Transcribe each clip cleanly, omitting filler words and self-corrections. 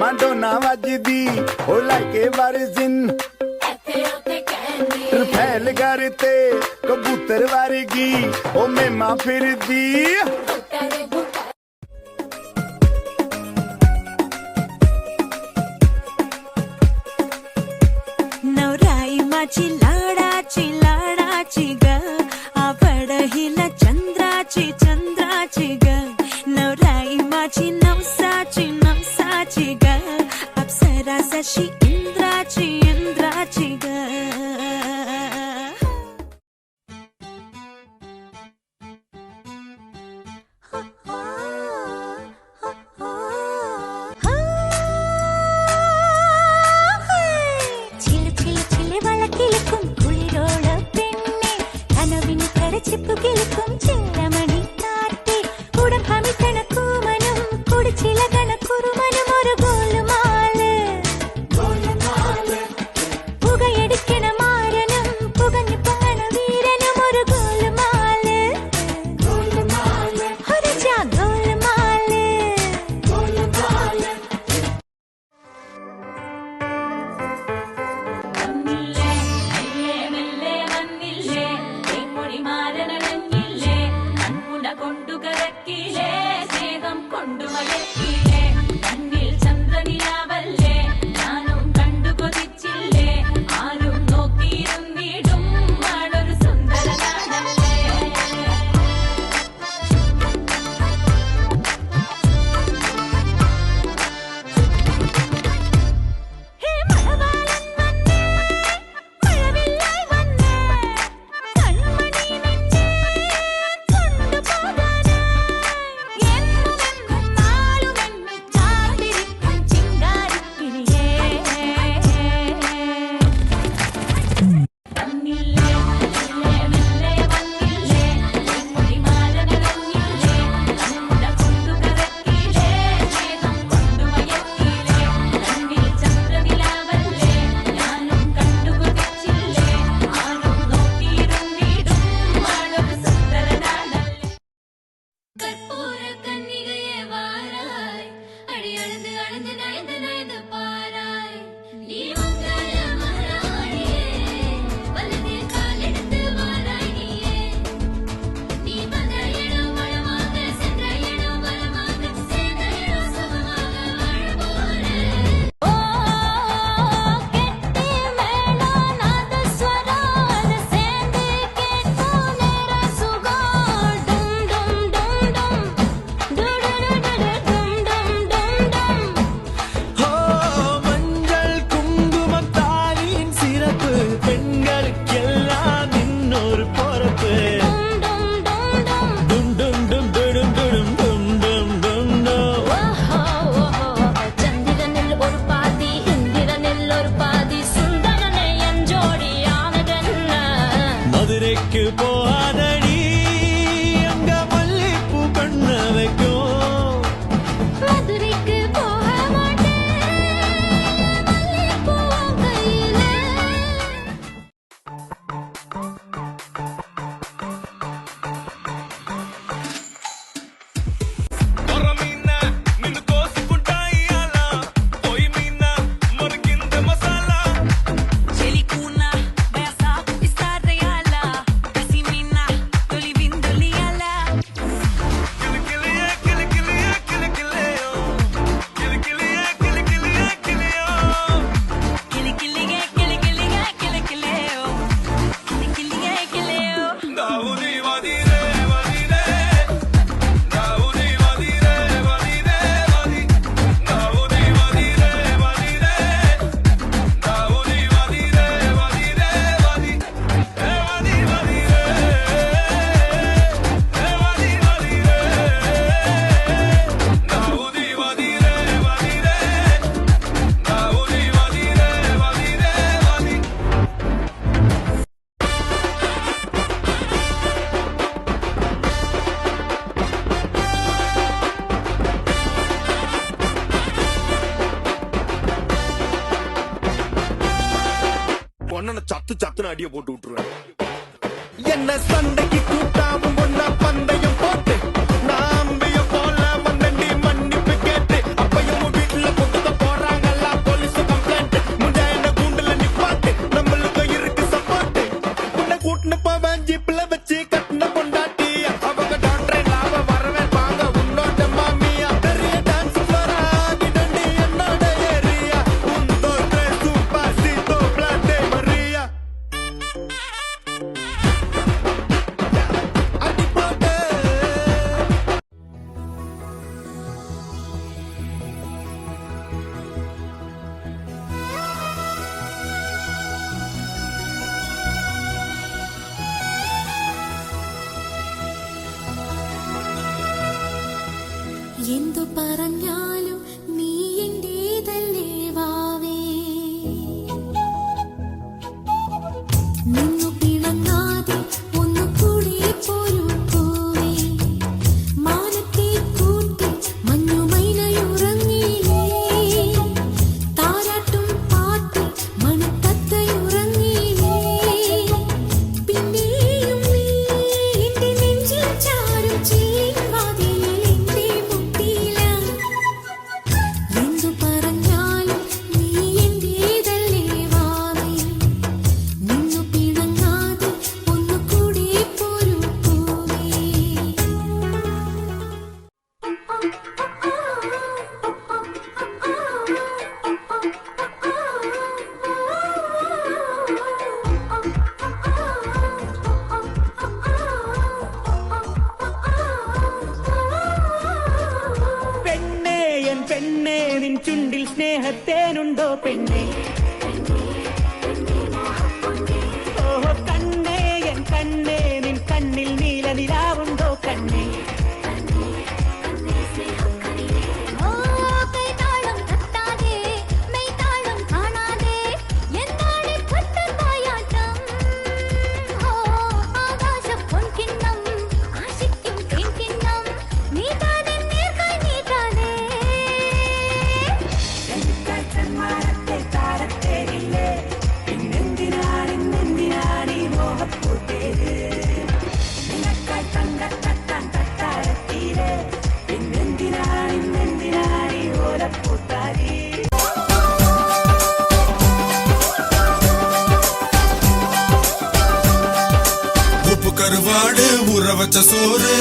माडोना वजदी ओ लाके वारिजिन फैल करते कबूतर वारगी ओ मेमा फिरदी नवराई माझी लाडाची लाडाची ग आवड हिला चंद्राची चंद्राची ग नवराई माझी नवसाची नवसाची ग अप्सरा जशी इंद्राची इंद्राची ग ചിപ്പുകിൽക്കും ചില്ലമണി കാറ്റേ ഉടൻ ഭമിക്കണ കൂമനും കുടിച്ചിലകണ കുറുമനും ഒരു ഗോലുമാല് പുകയടിക്കണ മാരനും പുകഞ്ഞു പൊങ്ങണ വീരനും ഒരു ഗോലുമാല് ഒരു ജാ ഗോലുമാല് சத்து சத்துன்னு அடிய போட்டு விட்டுருவேன். என்ன சண்டைக்கு கூட்டாவும் ஒன்னா பந்தயம் போட்டு நான் போல மன்னண்டி மன்னிப்பு கேட்டு அப்பையும் வீட்டுல கொண்டு போற പറഞ്ഞാലും നീ എന്റേതല്ലേ വാവേ നിന്നു പിണങ്ങാതെ ഒന്നുകൂടി പോരൂ പൂവേ മാനത്തെ കൂട്ടി മഞ്ഞുമൈനയുറങ്ങിയില്ലേ താരാട്ടും പാട്ടി മണത്തത്തയുറങ്ങിയില്ലേ പിന്നെയും നീ എന്റെ നെഞ്ചിൽ ചാരും ചീവാതിലിൽ എന്റെ മുട്ടിയില എന്തു പറഞ്ഞാലും നീ എന്റേതല്ലേ വാവേ നിന്നു പിണങ്ങാതെ ഒന്നുകൂടി പോരൂ പൂവേ പെണ്ണേ എൻ പെണ്ണേ നിൻ ചുണ്ടിൽ സ്നേഹത്തേനുണ്ടോ പെണ്ണേ ഓഹോ കണ്ണേ എൻ കണ്ണേ നിൻ കണ്ണിൽ നീല നിലാവുണ്ടോ കണ്ണേ കൈതാളം തട്ടാതെ മെയ്താളം കാണാതെ എന്താണ് കൊട്ടപ്പായാട്ടം ആകാശം പൊൻകിണ്ണം ആശിക്കും തേൻകിണ്ണം നീതാതെ നേർക്കായി നീതാതെ മരത്തെ താരത്തേരില്ലേ പിന്നെന്തിനാണെന്തിനാണീ മോഹപ്പൂത്തേര് നിനക്കായി കണ്ട കത്താൻ തട്ടാരത്തീരെ പിന്നെന്തിനാണെന്തിനാണീ ഓലപ്പൂത്താരി உப்பு கருவாடு ஊற வச்ச சோறு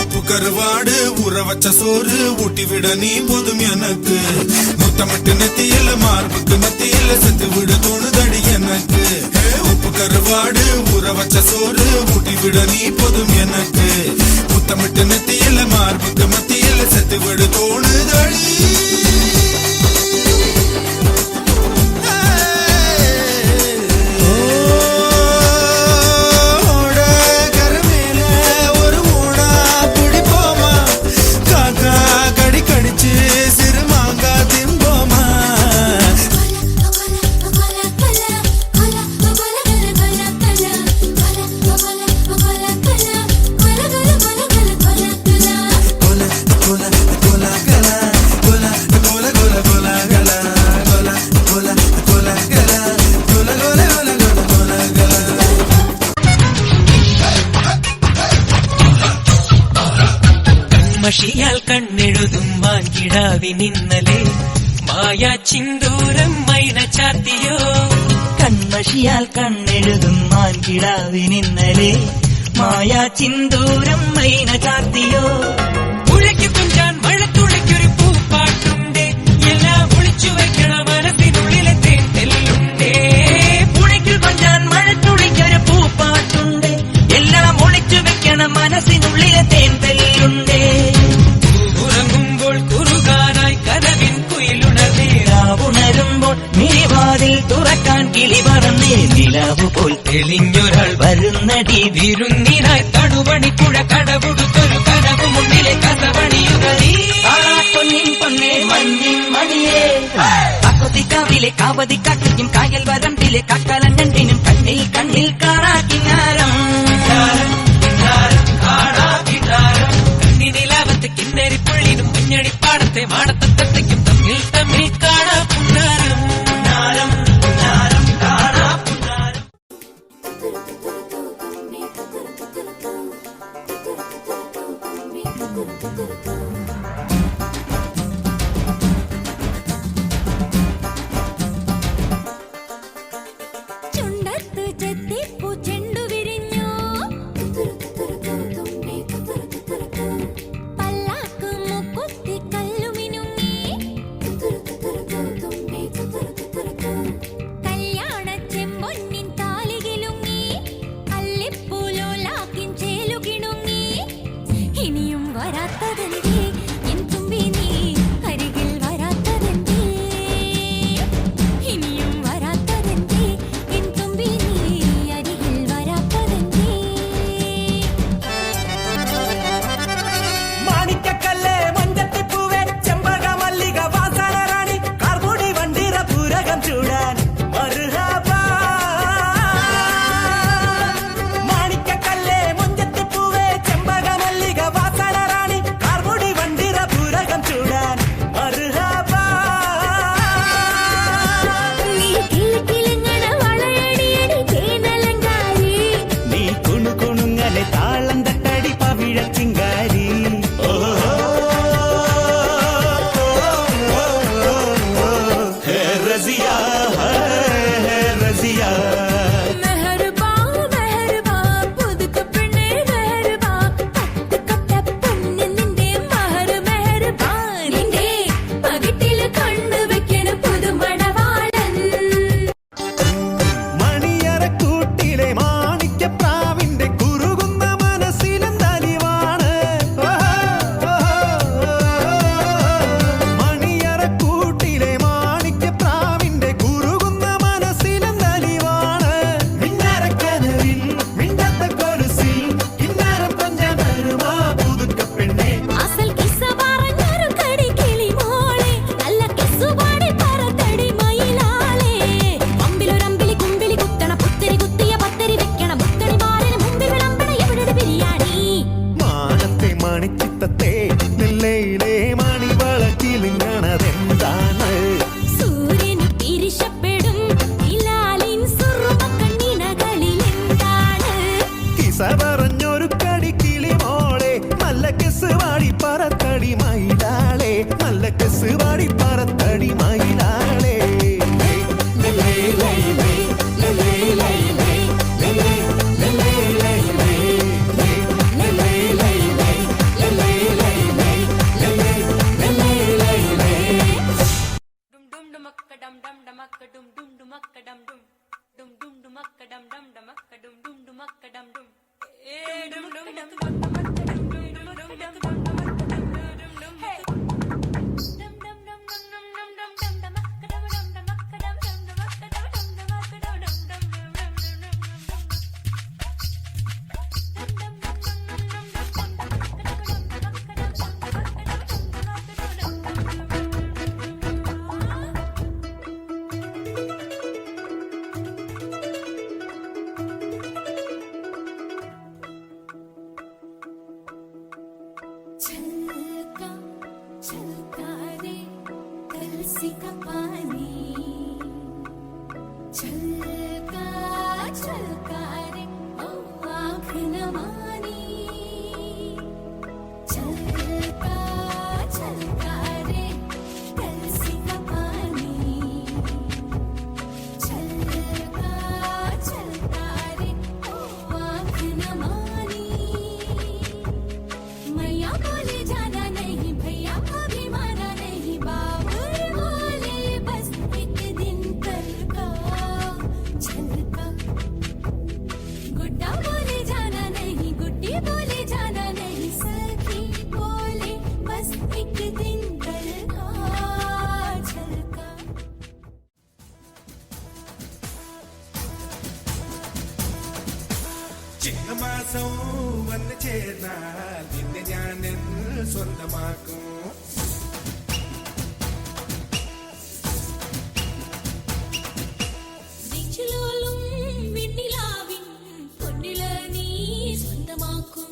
உப்பு கருவாடு ஊற வச்ச சோறு ஊட்டி விட நீ போதும் எனக்கு முத்தமிட்டு நெத்தியில மார்புக்கு மத்தியில செத்து விட தோணுதடி எனக்கு உப்பு கருவாடு ஊற வச்ச சோறு ஊட்டி விட நீ போதும் எனக்கு முத்தமிட்டு நெத்தியில மார்புக்கு மத்தியில செத்து விட தோணுதடி മഷിയാൽ കണ്ണെഴുതും മാൻകിടാവിനിന്നലെ മായാ ചിന്തൂരം മൈന ചാത്തിയോ കൺമഷിയാൽ കണ്ണെഴുതും മാൻകിടാവിനിന്നലെ മായാ ചിന്തൂരം മൈന ചാർത്തിയോ പുഴയ്ക്ക് കുഞ്ചാൻ മഴത്തുള്ളിക്കൊരു പൂപ്പാട്ടുണ്ടേ എല്ലാം ഒളിച്ചു വയ്ക്കണ മനസ്സിനുള്ളിലെ തേൻ തെല്ലുണ്ടേ പുഴയ്ക്കൽ കൊഞ്ചാൻ മഴത്തുള്ളിക്കൊരു പൂപ്പാട്ടുണ്ട് എല്ലാം ഒളിച്ചു വെക്കണ മനസ്സിനുള്ളിലെ തേൻ തെല്ലുണ്ടേ ഉറങ്ങുമ്പോൾ കുറുകാനായി കനവിൻ കുയിലുണർന്നേ ഉണരുമ്പോൾ മിഴിവാതിൽ തുറക്കാൻ കിളി പറന്നേ നിലാവ് പോൽ തെളിഞ്ഞൊരാൾ വരുന്നടി വിരുന്നിനായി തടുവണിപ്പുഴ കടപുടുത്തൊരു കനവ് മുന്നിലെ കസവണിയുകളീ പൊന്നിൻ പൊന്നേ മഞ്ഞിൻ മണിയേ അക്കൊത്തിക്കാവിലെ കാവതി കാട്ടിക്കും കായൽ വരമ്പിലെ കാക്കാലഞ്ഞണ്ടിനും കണ്ണിൽ കണ്ണിൽ കാണാക്കിനാരം കണ്ണിനിലാവത്ത് കിന്നരിപ്പുള്ളിനും മുഞ്ഞണിപ്പാടത്തെ മാടത്തത്തയ്ക്കും തമ്മിൽ തമ്മിൽ കാണാ പുന്നാരം ചുണ്ടത്ത് ചെത്തിപ്പൂ ചെണ്ടു വിരിഞ്ഞു പല്ലാക്ക് മുക്കുത്തി കല്ലുമിനുങ്ങി छलका रे कलसी का पानी छलका छलका रे ओ आँख नमानी छलका छलका रे कलसी का पानी छलका छलका रे ओ आँख नमानी मैया बोले जाना नहीं भैया कभी माना नहीं बाबुल बोले बस एक दिन कल का छलका गुड्डा बोले जाना नहीं गुड्डी बोले जाना नहीं सखी बोले बस एक दिन कल का छलका ചിങ്ങമാസം വന്നു ചേർന്നാൽ നിന്നെ ഞാൻ സ്വന്തമാക്കും നെഞ്ചിലോലും വെണ്ണിലാവിൻ പൊന്നില നീ സ്വന്തമാക്കും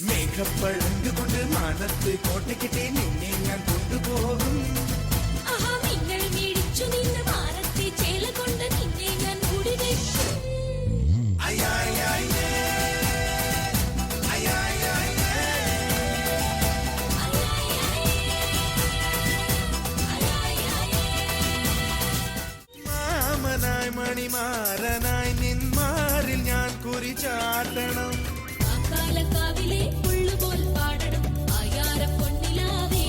മേഘപ്പഴങ്ക് കൊണ്ട് മാനത്ത് കോട്ടയ്ക്കിട്ടേ നിന്നെ ഞാൻ കൊണ്ടുപോകും ആഹാ നിങ്ങൾ മേടിച്ചു നിന്ന് മാറത്തെ ചേല കൊണ്ട് നിന്നെ ഞാൻ മൂടി വെക്കും അയ്യായ്യായ്യേ. അയ്യായ്യായ്യേ. മാമനായി മണിമാരനായി നിന്മാറിൽ ഞാൻ കുറിച്ചാട്ടണം കാലക്കാവിലെ പുള്ളുപോൽ പാടണം ആയാര പൊന്നിലാവേ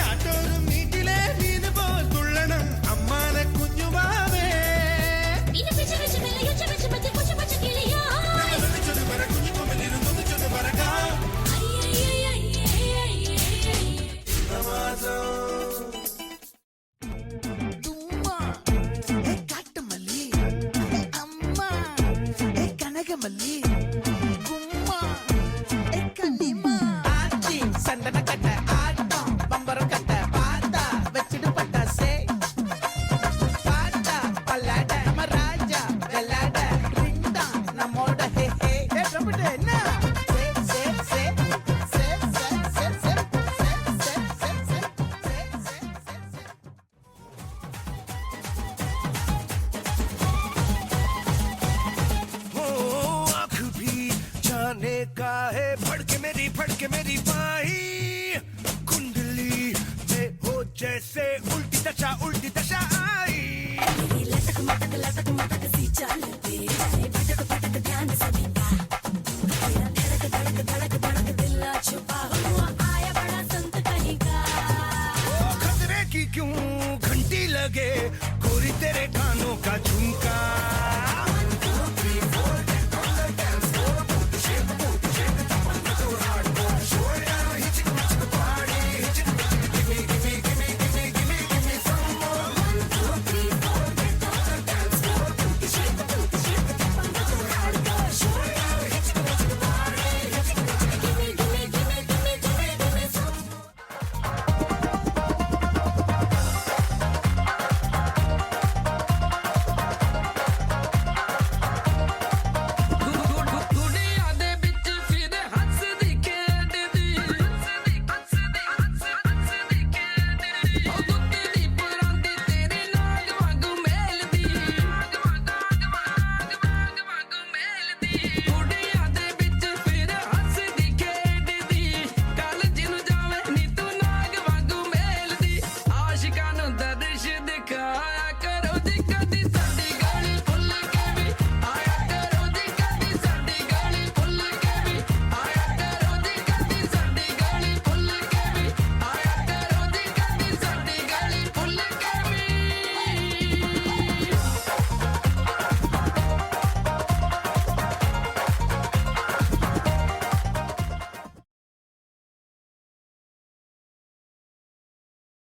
ആട്ടോരും വീട്ടിലെ മീന് പോൽ തുള്ളണം അമ്മാനെ കുഞ്ഞുമാവേ ഇനി പിച്ച പിച്ച മെല്ലയൊച്ച പിച്ച പിച്ച കൊച്ച പച്ച കിളിയാ ഒന്നിച്ചൊന്ന് പറ കുഞ്ഞുകൊമ്പിലിരുന്ന് ഒന്നിച്ചൊന്ന് പറക്കാം ചിങ്ങമാസം தும்மா ஏ காட்டுமல்லி ஏ அம்மா ஏ கனகமல்லி கும்மா ஏ கன்னிமா ஆச்சி சந்தன கட்ட ஆட்டம் பம்பரம் கட்ட பாத்தா வச்சிடு பட்டாசே பாட்டா பல்லாட நம்ம ராஜா வெள்ளாட ரிண்டா நம்மோட ஹே ஹே ஏ ட்ரம்பட் என்ன சே சே சே சே சே சே சே சே சே சே சே हो आँख भी जाने का है फड़के मेरी बाही कुंडली में हो जैसे उल्टी दशा आई लटक मटक सी चलते भटक भटक ध्यान सभी का तेरा धड़क धड़क धड़क धड़क दिल ना छुपा हुआ आया बड़ा संत कहीं का खतरे की क्यों घंटी लगे गोरी तेरे कानों का झुमका